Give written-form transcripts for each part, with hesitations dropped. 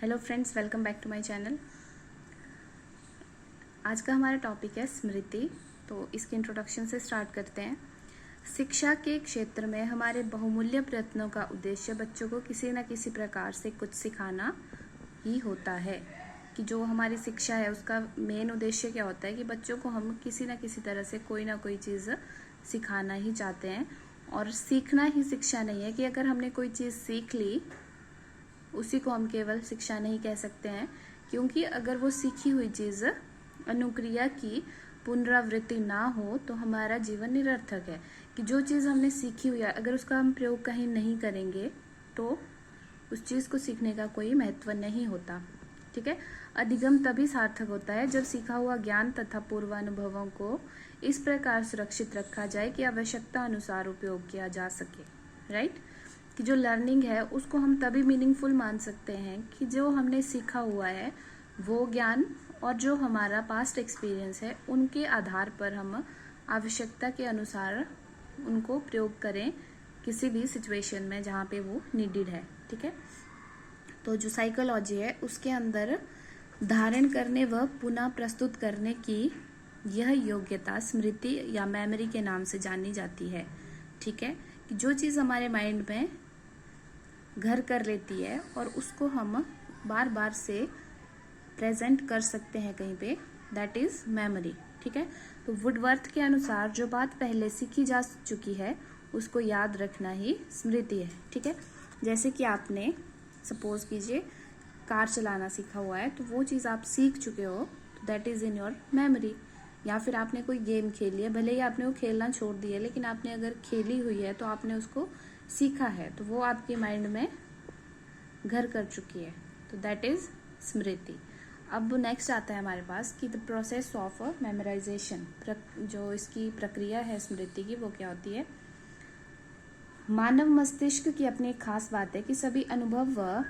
Hello friends, welcome back to my channel. आज का हमारा टॉपिक है स्मृति। तो इसके इंट्रोडक्शन से स्टार्ट करते हैं। शिक्षा के क्षेत्र में हमारे बहुमूल्य प्रयत्नों का उद्देश्य बच्चों को किसी न किसी प्रकार से कुछ सिखाना ही होता है। कि जो हमारी शिक्षा है उसका मेन उद्देश्य क्या होता है कि बच्चों को हम किसी न किसी तरह से कोई ना कोई चीज़ सिखाना ही चाहते हैं। और सीखना ही शिक्षा नहीं है कि अगर हमने कोई चीज़ सीख ली उसी को हम केवल शिक्षा नहीं कह सकते हैं, क्योंकि अगर वो सीखी हुई चीज़ अनुक्रिया की पुनरावृत्ति ना हो तो हमारा जीवन निरर्थक है। कि जो चीज़ हमने सीखी हुई है अगर उसका हम प्रयोग कहीं नहीं करेंगे तो उस चीज़ को सीखने का कोई महत्व नहीं होता। ठीक है। अधिगम तभी सार्थक होता है जब सीखा हुआ ज्ञान तथा पूर्वानुभवों को इस प्रकार सुरक्षित रखा जाए कि आवश्यकता अनुसार उपयोग किया जा सके। राइट। कि जो लर्निंग है उसको हम तभी मीनिंगफुल मान सकते हैं कि जो हमने सीखा हुआ है वो ज्ञान और जो हमारा पास्ट एक्सपीरियंस है उनके आधार पर हम आवश्यकता के अनुसार उनको प्रयोग करें किसी भी सिचुएशन में जहाँ पे वो नीडेड है। ठीक है। तो जो साइकोलॉजी है उसके अंदर धारण करने व पुनः प्रस्तुत करने की यह योग्यता स्मृति या मेमोरी के नाम से जानी जाती है। ठीक है। कि जो चीज़ हमारे माइंड में घर कर लेती है और उसको हम बार बार से प्रेजेंट कर सकते हैं कहीं पे, दैट इज मेमोरी। ठीक है। तो वुडवर्थ के अनुसार जो बात पहले सीखी जा चुकी है उसको याद रखना ही स्मृति है। ठीक है। जैसे कि आपने सपोज कीजिए कार चलाना सीखा हुआ है तो वो चीज़ आप सीख चुके हो तो that is in your memory. या फिर आपने कोई गेम खेली है, भले ही आपने वो खेलना छोड़ दिया लेकिन आपने अगर खेली हुई है तो आपने उसको सीखा है तो वो आपके माइंड में घर कर चुकी है, तो दैट इज स्मृति। अब नेक्स्ट आता है हमारे पास कि द प्रोसेस ऑफ मेमोराइजेशन। जो इसकी प्रक्रिया है स्मृति की वो क्या होती है। मानव मस्तिष्क की अपनी एक खास बात है कि सभी अनुभव व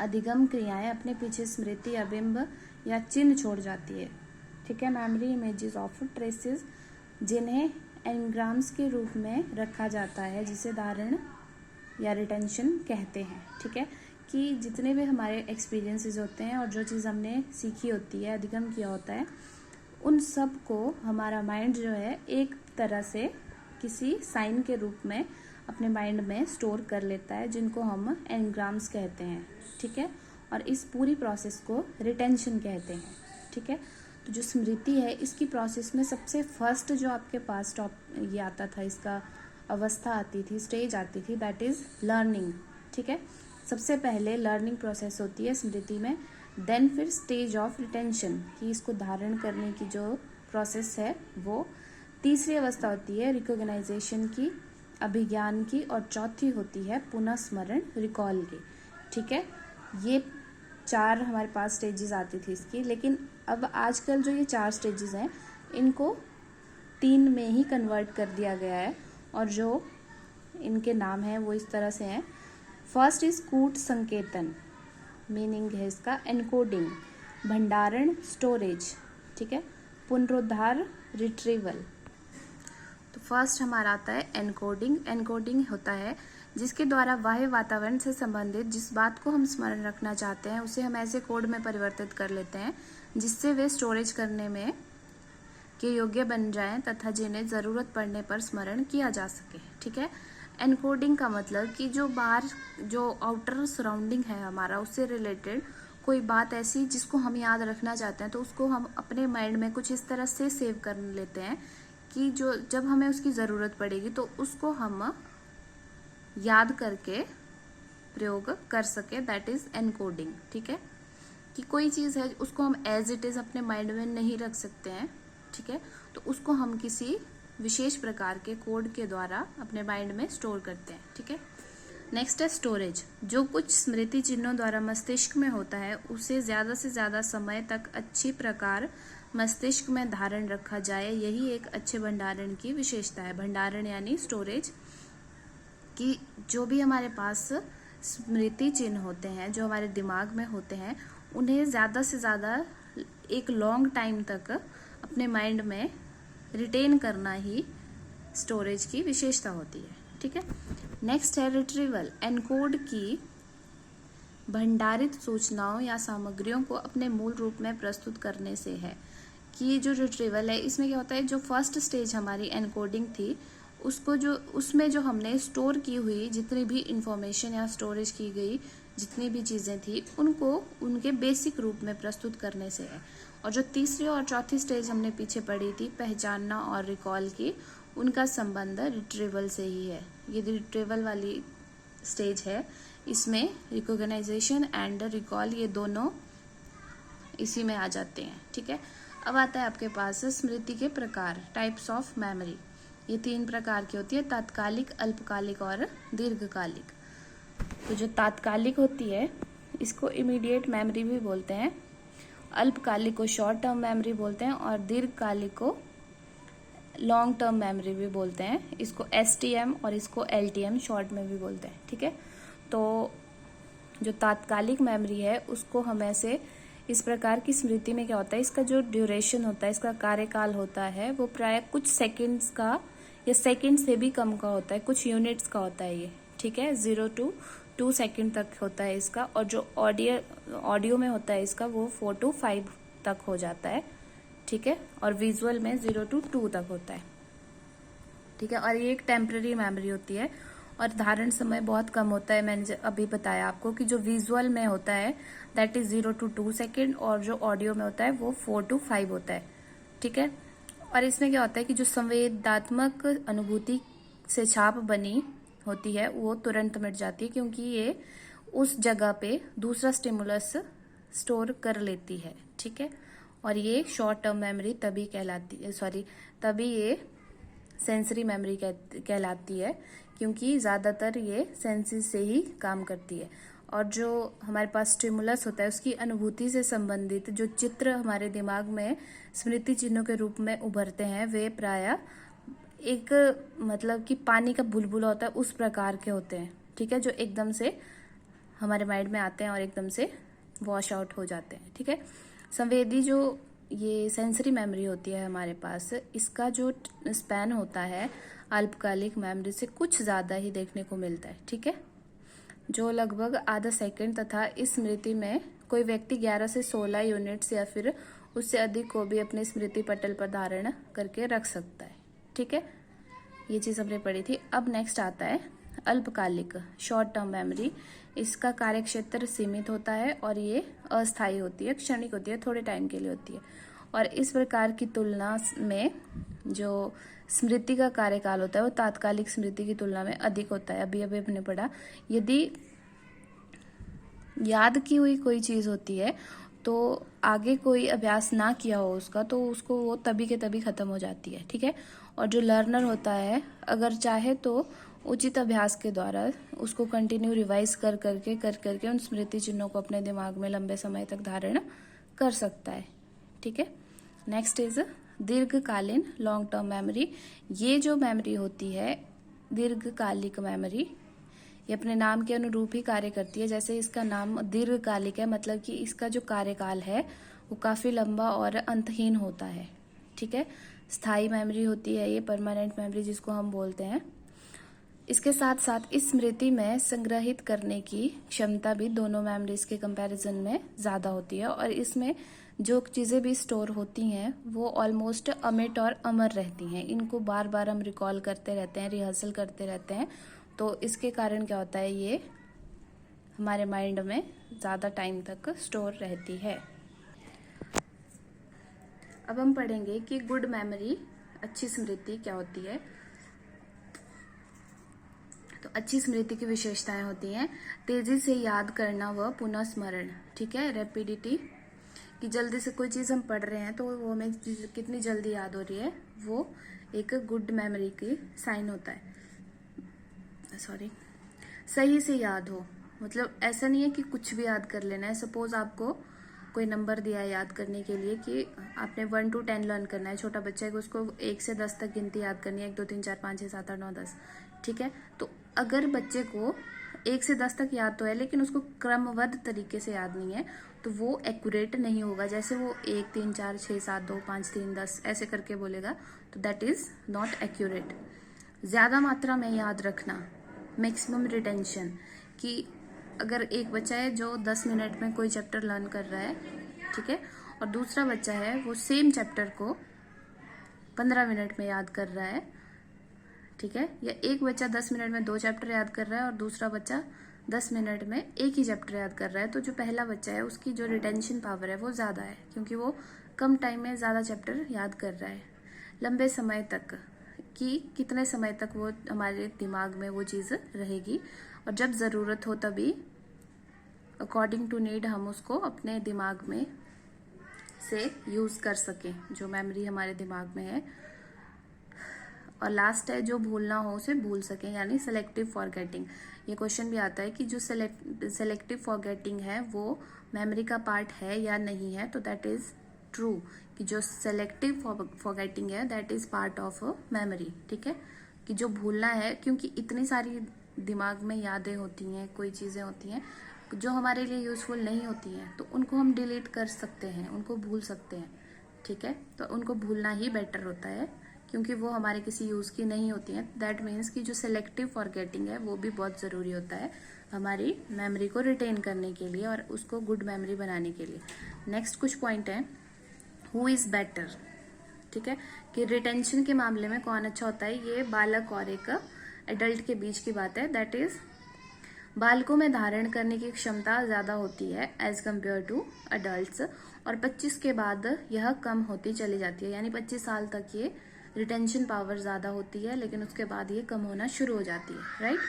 अधिगम क्रियाएं अपने पीछे स्मृति या बिंब या चिन्ह छोड़ जाती है। ठीक है। मेमोरी इमेजेस ऑफ ट्रेसेस जिन्हें एनग्राम्स के रूप में रखा जाता है, जिसे धारण या रिटेंशन कहते हैं। ठीक है। कि जितने भी हमारे एक्सपीरियंसेस होते हैं और जो चीज़ हमने सीखी होती है, अधिगम किया होता है, उन सब को हमारा माइंड जो है एक तरह से किसी साइन के रूप में अपने माइंड में स्टोर कर लेता है, जिनको हम एनग्राम्स कहते हैं। ठीक है। और इस पूरी प्रोसेस को रिटेंशन कहते हैं। ठीक है। तो जो स्मृति है इसकी प्रोसेस में सबसे फर्स्ट जो आपके पास ये आता था, इसका अवस्था आती थी, स्टेज आती थी, दैट इज लर्निंग। ठीक है। सबसे पहले लर्निंग प्रोसेस होती है स्मृति में, देन फिर स्टेज ऑफ रिटेंशन कि इसको धारण करने की जो प्रोसेस है वो, तीसरी अवस्था होती है रिकॉग्नाइजेशन की, अभिज्ञान की, और चौथी होती है पुनः स्मरण, रिकॉल की। ठीक है। ये चार हमारे पास स्टेजेस आती थी इसकी, लेकिन अब आजकल जो ये चार स्टेजेस हैं इनको 3 में ही कन्वर्ट कर दिया गया है और जो इनके नाम हैं वो इस तरह से हैं। फर्स्ट इज कूट संकेतन, मीनिंग है इसका एनकोडिंग, भंडारण स्टोरेज। ठीक है। पुनरुद्धार रिट्रीवल। तो फर्स्ट हमारा आता है एनकोडिंग। एनकोडिंग होता है जिसके द्वारा बाह्य वातावरण से संबंधित जिस बात को हम स्मरण रखना चाहते हैं उसे हम ऐसे कोड में परिवर्तित कर लेते हैं जिससे वे स्टोरेज करने में के योग्य बन जाएं तथा जिन्हें ज़रूरत पड़ने पर स्मरण किया जा सके। ठीक है। एनकोडिंग का मतलब कि जो बाहर जो आउटर सराउंडिंग है हमारा उससे रिलेटेड कोई बात ऐसी जिसको हम याद रखना चाहते हैं तो उसको हम अपने माइंड में कुछ इस तरह से सेव कर लेते हैं कि जो जब हमें उसकी ज़रूरत पड़ेगी तो उसको हम याद करके प्रयोग कर सके, दैट इज एनकोडिंग। ठीक है। कि कोई चीज़ है उसको हम एज इट इज़ अपने माइंड में नहीं रख सकते हैं। ठीक है। तो उसको हम किसी विशेष प्रकार के कोड के द्वारा अपने माइंड में स्टोर करते हैं। ठीक है। नेक्स्ट है स्टोरेज। जो कुछ स्मृति चिन्हों द्वारा मस्तिष्क में होता है उसे ज़्यादा से ज़्यादा समय तक अच्छी प्रकार मस्तिष्क में धारण रखा जाए, यही एक अच्छे भंडारण की विशेषता है। भंडारण यानी स्टोरेज, कि जो भी हमारे पास स्मृति चिन्ह होते हैं जो हमारे दिमाग में होते हैं उन्हें ज़्यादा से ज़्यादा एक लॉन्ग टाइम तक अपने माइंड में रिटेन करना ही स्टोरेज की विशेषता होती है। ठीक है। नेक्स्ट है रिट्रीवल। एनकोड की भंडारित सूचनाओं या सामग्रियों को अपने मूल रूप में प्रस्तुत करने से है। कि ये जो रिट्रीवल है इसमें क्या होता है, जो फर्स्ट स्टेज हमारी एनकोडिंग थी उसमें जो हमने स्टोर की हुई जितनी भी इंफॉर्मेशन या स्टोरेज की गई जितनी भी चीज़ें थी उनको उनके बेसिक रूप में प्रस्तुत करने से है। और जो तीसरी और चौथी स्टेज हमने पीछे पढ़ी थी पहचानना और रिकॉल की, उनका संबंध रिट्रीवल से ही है। ये रिट्रीवल वाली स्टेज है, इसमें रिकॉग्नाइजेशन एंड रिकॉल ये दोनों इसी में आ जाते हैं। ठीक है, अब आता है आपके पास स्मृति के प्रकार, टाइप्स ऑफ मेमोरी। ये 3 प्रकार की होती है, तात्कालिक, अल्पकालिक और दीर्घकालिक। तो जो तात्कालिक होती है इसको इमीडिएट मेमोरी भी बोलते हैं, अल्पकालिक को शॉर्ट टर्म मेमोरी बोलते हैं और दीर्घकालिक को लॉन्ग टर्म मेमोरी भी बोलते हैं। इसको STM और इसको LTM शॉर्ट में भी बोलते हैं। ठीक है, तो जो तात्कालिक मेमोरी है उसको हम ऐसे इस प्रकार की स्मृति में क्या होता है, इसका जो ड्यूरेशन होता है, इसका कार्यकाल होता है वो प्राय कुछ सेकंड्स का या सेकंड से भी कम का होता है, कुछ यूनिट्स का होता है ये। ठीक है, 0 to 2 सेकंड तक होता है इसका। और जो ऑडियो में होता है इसका वो 4 to 5 तक हो जाता है। ठीक है, और विजुअल में 0 to 2 तक होता है। ठीक है, और ये एक टेम्पररी मेमोरी होती है और धारण समय बहुत कम होता है। मैंने अभी बताया आपको कि जो विजुअल में होता है दैट इज 0 to 2 सेकेंड और जो ऑडियो में होता है वो 4 to 5 होता है। ठीक है, और इसमें क्या होता है कि जो संवेदनात्मक अनुभूति से छाप बनी होती है वो तुरंत मिट जाती है, क्योंकि ये उस जगह पे दूसरा स्टिमुलस स्टोर कर लेती है। ठीक है, और ये शॉर्ट टर्म मेमोरी तभी कहलाती है, तभी ये सेंसरी मेमोरी कहलाती है, क्योंकि ज़्यादातर ये सेंसेस से ही काम करती है। और जो हमारे पास स्टिमुलस होता है उसकी अनुभूति से संबंधित जो चित्र हमारे दिमाग में स्मृति चिन्हों के रूप में उभरते हैं वे प्रायः एक मतलब कि पानी का बुलबुला होता है उस प्रकार के होते हैं। ठीक है, जो एकदम से हमारे माइंड में आते हैं और एकदम से वॉश आउट हो जाते हैं। ठीक है, संवेदी जो ये सेंसरी मेमोरी होती है हमारे पास, इसका जो स्पैन होता है अल्पकालिक मेमोरी से कुछ ज़्यादा ही देखने को मिलता है। ठीक है, जो लगभग आधा सेकंड, तथा इस स्मृति में कोई व्यक्ति 11 से 16 यूनिट्स या फिर उससे अधिक को भी अपने स्मृति पटल पर धारण करके रख सकता है। ठीक है, ये चीज़ हमने पढ़ी थी। अब नेक्स्ट आता है अल्पकालिक, शॉर्ट टर्म मेमोरी। इसका कार्यक्षेत्र सीमित होता है और ये अस्थायी होती है, क्षणिक होती है, थोड़े टाइम के लिए होती है। और इस प्रकार की तुलना में जो स्मृति का कार्यकाल होता है वो तात्कालिक स्मृति की तुलना में अधिक होता है। अभी अभी हमने पढ़ा, यदि याद की हुई कोई चीज़ होती है तो आगे कोई अभ्यास ना किया हो उसका तो उसको वो तभी के तभी खत्म हो जाती है। ठीक है, और जो लर्नर होता है अगर चाहे तो उचित अभ्यास के द्वारा उसको कंटिन्यू रिवाइज कर करके उन स्मृति चिन्हों को अपने दिमाग में लंबे समय तक धारण कर सकता है। ठीक है, नेक्स्ट इज दीर्घकालीन, लॉन्ग टर्म मेमोरी। ये जो मेमोरी होती है दीर्घकालिक मेमोरी, ये अपने नाम के अनुरूप ही कार्य करती है। जैसे इसका नाम दीर्घकालिक है, मतलब कि इसका जो कार्यकाल है वो काफी लंबा और अंतहीन होता है। ठीक है, स्थायी मेमोरी होती है ये, परमानेंट मेमोरी जिसको हम बोलते हैं। इसके साथ साथ इस स्मृति में संग्रहित करने की क्षमता भी दोनों मेमोरीज के कंपैरिजन में ज़्यादा होती है और इसमें जो चीज़ें भी स्टोर होती हैं वो ऑलमोस्ट अमिट और अमर रहती हैं। इनको बार बार हम रिकॉल करते रहते हैं, रिहर्सल करते रहते हैं, तो इसके कारण क्या होता है ये हमारे माइंड में ज़्यादा टाइम तक स्टोर रहती है। अब हम पढ़ेंगे कि गुड मेमोरी, अच्छी स्मृति क्या होती है। तो अच्छी स्मृति की विशेषताएं होती हैं तेजी से याद करना व पुनः स्मरण। ठीक है, रैपिडिटी, कि जल्दी से कोई चीज़ हम पढ़ रहे हैं तो वो हमें कितनी जल्दी याद हो रही है, वो एक गुड मेमोरी की साइन होता है। सही से याद हो, मतलब ऐसा नहीं है कि कुछ भी याद कर लेना है। सपोज आपको कोई नंबर दिया है याद करने के लिए कि आपने 1 to 10 लर्न करना है, छोटा बच्चा है कि उसको 1 से 10 तक गिनती याद करनी है, 1 2 3 4 5 6 7 8 9 10। ठीक है, तो अगर बच्चे को 1 से 10 तक याद तो है लेकिन उसको क्रमबद्ध तरीके से याद नहीं है तो वो एक्यूरेट नहीं होगा। जैसे वो 1 3 4 6 7 2 5 3 10 ऐसे करके बोलेगा तो दैट इज नॉट एक्यूरेट। ज्यादा मात्रा में याद रखना, मैक्सिमम रिटेंशन, कि अगर एक बच्चा है जो 10 मिनट में कोई चैप्टर लर्न कर रहा है, ठीक है, और दूसरा बच्चा है वो सेम चैप्टर को 15 मिनट में याद कर रहा है, ठीक है, या एक बच्चा 10 मिनट में 2 चैप्टर याद कर रहा है और दूसरा बच्चा 10 मिनट में एक ही चैप्टर याद कर रहा है, तो जो पहला बच्चा है उसकी जो रिटेंशन पावर है वो ज़्यादा है, क्योंकि वो कम टाइम में ज़्यादा चैप्टर याद कर रहा है लंबे समय तक, कि कितने समय तक वो हमारे दिमाग में वो चीज़ रहेगी, और जब ज़रूरत हो तभी अकॉर्डिंग टू नीड हम उसको अपने दिमाग में से यूज़ कर सकें, जो मेमोरी हमारे दिमाग में है। और लास्ट है जो भूलना हो उसे भूल सकें, यानी सेलेक्टिव फॉरगेटिंग। ये क्वेश्चन भी आता है कि जो सेलेक्टिव फॉरगेटिंग है वो मेमोरी का पार्ट है या नहीं है, तो दैट इज़ ट्रू कि जो सेलेक्टिव फॉरगेटिंग है that is part of memory, ठीक है, कि जो भूलना है, क्योंकि इतनी सारी दिमाग में यादें होती हैं, कोई चीज़ें होती हैं जो हमारे लिए यूज़फुल नहीं होती हैं, तो उनको हम डिलीट कर सकते हैं, उनको भूल सकते हैं, ठीक है, तो उनको भूलना ही बेटर होता है, क्योंकि वो हमारे किसी यूज़ की नहीं होती हैं। दैट मीन्स कि जो सेलेक्टिव फॉरगेटिंग है वो भी बहुत ज़रूरी होता है हमारी मेमोरी को रिटेन करने के लिए और उसको गुड मेमोरी बनाने के लिए। नेक्स्ट कुछ पॉइंट है, हु इज़ बेटर, ठीक है, कि रिटेंशन के मामले में कौन अच्छा होता है। ये बालक और एक एडल्ट के बीच की बात है। दैट इज बालकों में धारण करने की क्षमता ज़्यादा होती है एज कम्पेयर टू अडल्ट्स, और 25 के बाद यह कम होती चली जाती है, यानी 25 साल तक ये रिटेंशन पावर ज़्यादा होती है, लेकिन उसके बाद ये कम होना शुरू हो जाती है, राइट।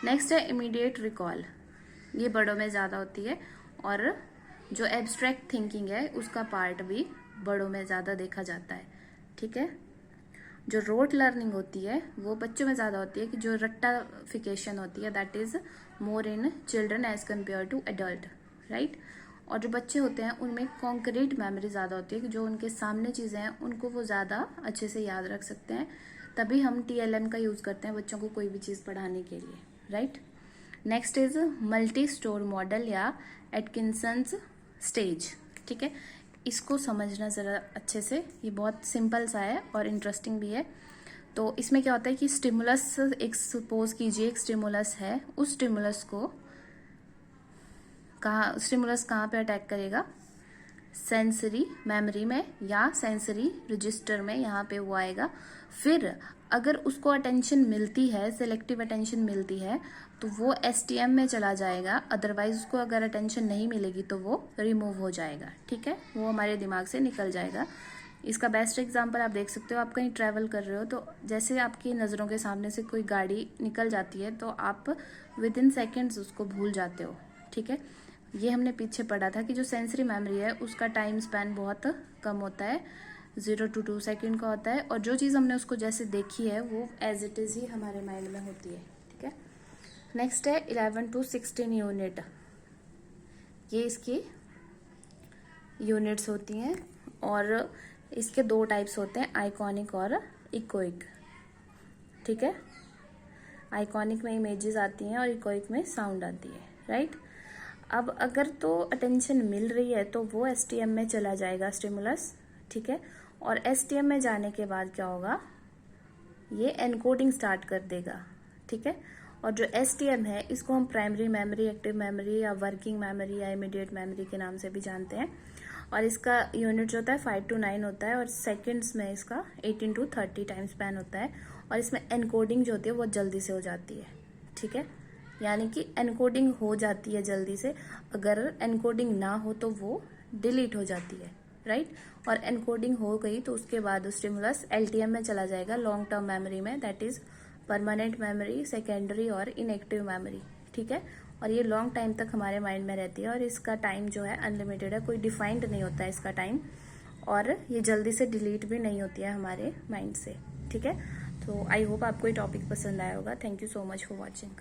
नेक्स्ट है इमीडिएट रिकॉल, ये बड़ों में ज़्यादा होती है, और जो एब्स्ट्रैक्ट थिंकिंग है उसका पार्ट भी बड़ों में ज़्यादा देखा जाता है, ठीक है। जो रोट लर्निंग होती है वो बच्चों में ज़्यादा होती है, कि जो रट्टाफिकेशन होती है that is more in children age compare to adult, right. और जो बच्चे होते हैं उनमें कॉन्क्रीट मेमोरी ज़्यादा होती है, कि जो उनके सामने चीज़ें हैं उनको वो ज़्यादा अच्छे से याद रख सकते हैं, तभी हम TLM का यूज़ करते हैं बच्चों को कोई भी चीज़ पढ़ाने के लिए, right. Next is multi store model या एटकिंसन्स स्टेज, ठीक है, इसको समझना ज़रा अच्छे से, ये बहुत सिंपल सा है और इंटरेस्टिंग भी है। तो इसमें क्या होता है कि स्टिमुलस, एक सपोज कीजिए एक स्टिमुलस है, उस स्टिमुलस को स्टिमुलस कहाँ पे अटैक करेगा, सेंसरी मेमोरी में या सेंसरी रजिस्टर में, यहाँ पे वो आएगा। फिर अगर उसको अटेंशन मिलती है, सेलेक्टिव अटेंशन मिलती है, तो वो STM में चला जाएगा, अदरवाइज उसको अगर अटेंशन नहीं मिलेगी तो वो रिमूव हो जाएगा, ठीक है, वो हमारे दिमाग से निकल जाएगा। इसका बेस्ट एग्जांपल आप देख सकते हो, आप कहीं ट्रैवल कर रहे हो तो जैसे आपकी नज़रों के सामने से कोई गाड़ी निकल जाती है तो आप विद इन सेकेंड्स उसको भूल जाते हो, ठीक है। ये हमने पीछे पढ़ा था कि जो सेंसरी मेमोरी है उसका टाइम स्पैन बहुत कम होता है, 0 to 2 सेकेंड का होता है, और जो चीज़ हमने उसको जैसे देखी है वो एज इट इज़ ही हमारे माइंड में होती है, ठीक है। नेक्स्ट है 11 to 16 यूनिट, ये इसकी यूनिट्स होती हैं, और इसके 2 टाइप्स होते हैं, आइकॉनिक और इकोइक, ठीक है। आइकॉनिक में इमेजेस आती हैं और इकोइक में साउंड आती है, राइट। अब अगर तो अटेंशन मिल रही है तो वो STM में चला जाएगा स्टिमुलस, ठीक है, और STM में जाने के बाद क्या होगा, ये एनकोडिंग स्टार्ट कर देगा, ठीक है। और जो STM है इसको हम प्राइमरी मेमोरी, एक्टिव मेमोरी या वर्किंग मेमोरी या इमीडिएट मेमोरी के नाम से भी जानते हैं, और इसका यूनिट जो होता है 5 to 9 होता है, और सेकंड्स में इसका 18 to 30 टाइम स्पैन होता है, और इसमें एनकोडिंग जो होती है वो जल्दी से हो जाती है, ठीक है, यानी कि एनकोडिंग हो जाती है जल्दी से, अगर एनकोडिंग ना हो तो वो डिलीट हो जाती है, राइट। और एनकोडिंग हो गई तो उसके बाद स्टिमुलस LTM में चला जाएगा, लॉन्ग टर्म मेमोरी में, that is permanent memory, secondary और इनएक्टिव मेमोरी, ठीक है। और ये लॉन्ग टाइम तक हमारे माइंड में रहती है, और इसका टाइम जो है अनलिमिटेड है, कोई डिफाइंड नहीं होता है इसका टाइम, और ये जल्दी से डिलीट भी नहीं होती है हमारे माइंड से, ठीक है। तो आई होप आपको ये टॉपिक पसंद आया होगा। Thank you so much for watching.